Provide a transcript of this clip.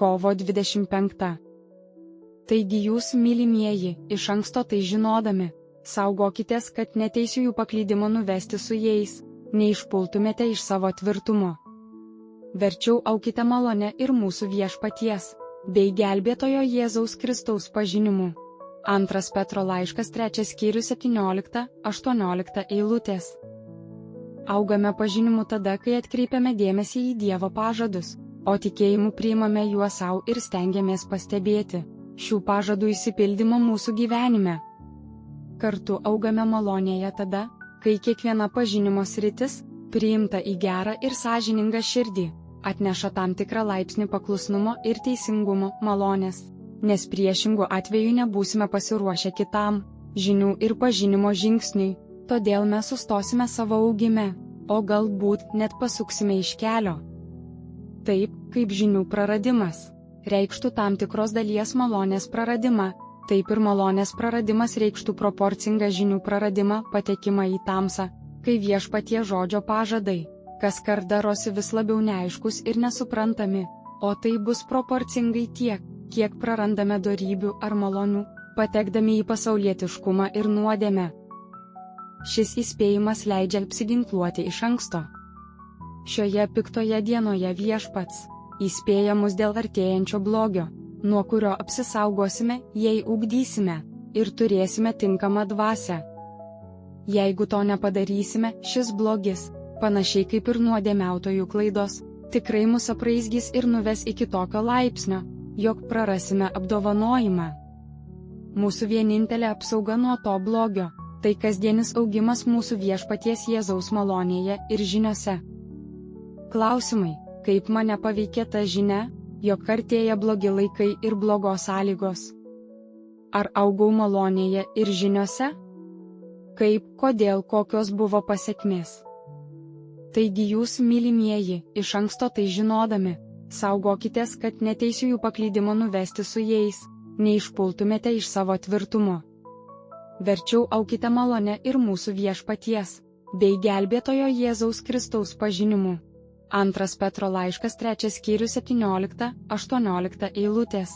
Kovo 25. Taigi jūs, mylimieji, iš anksto tai žinodami, saugokitės, kad neteisiųjų paklydimo nuvesti su jais, neišpultumėte iš savo tvirtumo. Verčiau aukite malone ir mūsų viešpaties, bei gelbėtojo Jėzaus Kristaus pažinimu. 2 Petro laiškas 3 skyrius 17-18 eilutės. Augame pažinimu tada, kai atkreipiame dėmesį į Dievo pažadus, o tikėjimu priimame juos savo ir stengiamės pastebėti šių pažadų išsipildymą mūsų gyvenime. Kartu augame malonėje tada, kai kiekviena pažinimo sritis, priimta į gerą ir sąžiningą širdį, atneša tam tikrą laipsnį paklusnumo ir teisingumo malonės, nes priešingų atveju nebūsime pasiruošę kitam žinių ir pažinimo žingsniui, todėl mes sustosime savo augime, o galbūt net pasuksime iš kelio. Taip, kaip žinių praradimas reikštų tam tikros dalies malonės praradimą, taip ir malonės praradimas reikštų proporcingą žinių praradimą, patekimą į tamsą, kai viešpatie žodžio pažadai kaskart darosi vis labiau neaiškus ir nesuprantami, o tai bus proporcingai tiek, kiek prarandame dorybių ar malonių, patekdami į pasaulietiškumą ir nuodėmę. Šis įspėjimas leidžia apsiginkluoti iš anksto. Šioje piktoje dienoje viešpats įspėja mus dėl artėjančio blogio, nuo kurio apsisaugosime, jei ugdysime ir turėsime tinkamą dvasią. Jeigu to nepadarysime, šis blogis, panašiai kaip ir nuodėmiautojų klaidos, tikrai mus apraizgys ir nuves iki tokio laipsnio, jog prarasime apdovanojimą. Mūsų vienintelė apsauga nuo to blogio – tai kasdienis augimas mūsų viešpaties Jėzaus malonėje ir žiniose. Klausimai: kaip mane paveikė ta žinia, jog artėja blogi laikai ir blogos sąlygos? Ar augau malonėje ir žiniose? Kaip, kodėl, kokios buvo pasekmės? Taigi jūs, mylimieji, iš anksto tai žinodami, saugokitės, kad neteisiųjų paklydimo nuvesti su jais, neišpultumėte iš savo tvirtumo. Verčiau aukite malone ir mūsų viešpaties, bei gelbėtojo Jėzaus Kristaus pažinimu. 2 Petro laiškas 3 skyrius 17-18 eilutės.